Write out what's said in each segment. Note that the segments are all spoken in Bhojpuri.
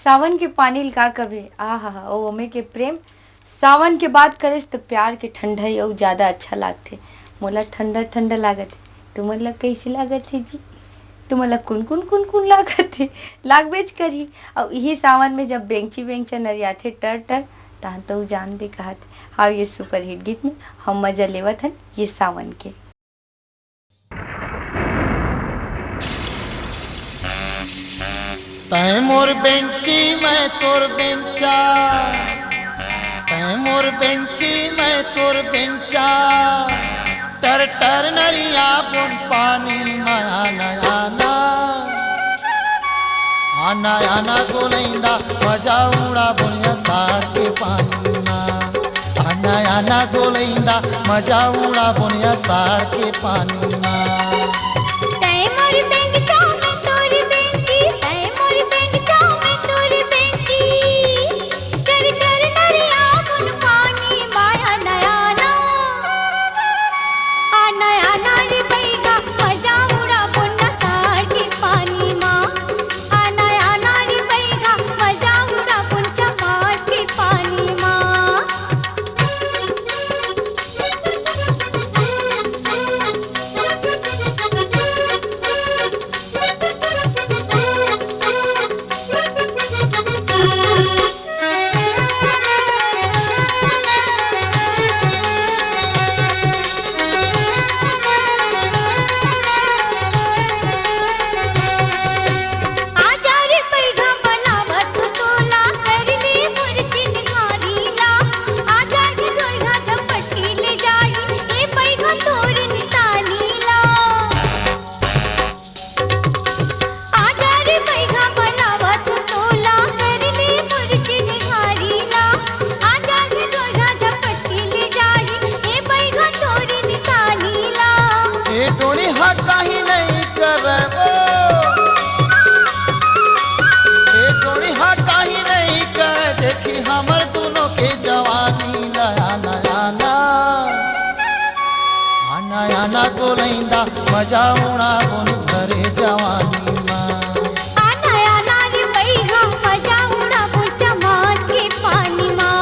सावन के पानी का कभी आहा ओ ओमे के प्रेम सावन के बात करे तो प्यार के ठंडा ही और ज्यादा अच्छा लागते। मोला ठंडा ठंडा लागत है, तुमला कैसे लागत है जी? तुमला कुन लागत है, लागबेच करी। और यही सावन में जब बेंची बेंचा नरियाथे टर टर तहन तो जान दे कहत हाँ ये सुपर हिट गीत में हम मजा लेवत हन ये सावन के। तै मोर बेंची मैं तोर बेंचा, तै मोर बेंची मैं तोर बेंचा, टर टर नरिया बुन पानी में आना आना आना आना गोलैंदा मजा उड़ा बुनिया साड़ के पानी में आना आना गोलैंदा मजा उड़ा बुनिया साड़ के पानी में। आना गोलैंदा मजा उड़ा बुन भरे जवानी माँ आना आना रे बैगा मजा उड़ा बुन चमास के पानी माँ।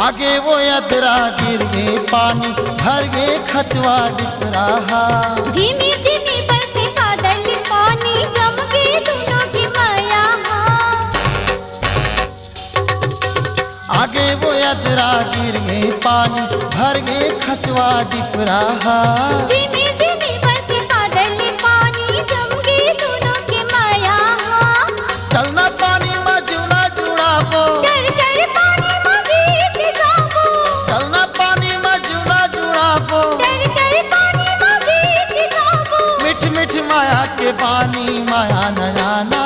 आगे वो यदरा गिर गए पानी भर गए खचवा दिख रहा, झिमी झिमी बरसे बादल पानी जम के दोनों की माया। आगे वो यदरा गिर गए पानी भर गए खचवा दिख रहा, झिमी झिमी बरसे बादल पानी जम के दोनों की माया। चलना पानी में जुड़ा जुड़ा वो कर कर पानी में गीत गावो, चलना पानी में जुड़ा जुड़ा वो कर कर पानी में गीत गावो। मिठ मिठ माया के पानी माया नयाना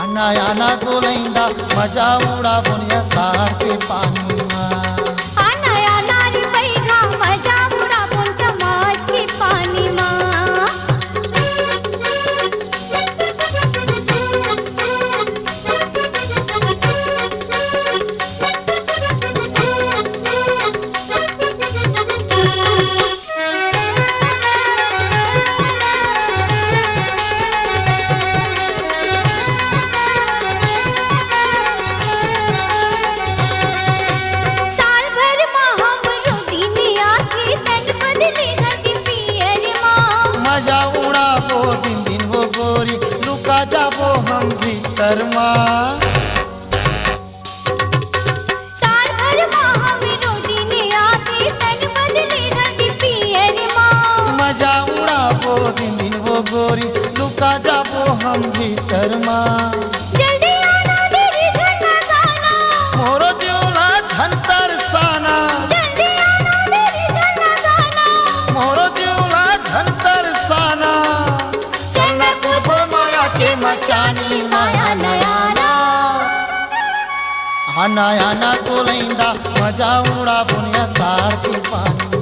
आना आना गोलैंदा मजा उड़ा बुनिया साड़ के पानी में आना आना रे बैगा मजा उड़ा बुन चमास के पानी माँ। साल भर माँ हम रोदीने आके तन बदले नदी पियर माँ। मजा उड़ा वो दिन दिन वो गोरी लुका जाबो हम भीतर माँ साल भर माँ हम रोदीने आके तन बदले नदी पियर माँ। मजा उड़ा वो दिन दिन वो गोरी लुका जाबो हम भीतर माँ जल्दी आना देरी झलना गाना, मोरो जियोला धन तरसाना, जल्दी आना देरी झलना गाना। मोरो जियोला धन तरसाना, चलना कूदो माया के मचानी माया नयाना आना आना गोलैंदा मजा उड़ा बुनिया साड़ के पानी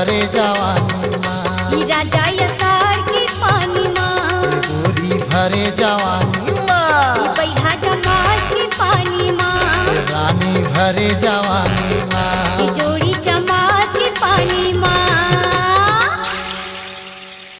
भरे जवानी माँ ई राजा यसार के पानी माँ गोरी भरे जवानी माँ बैठा जमात के पानी माँ रानी भरे जवानी माँ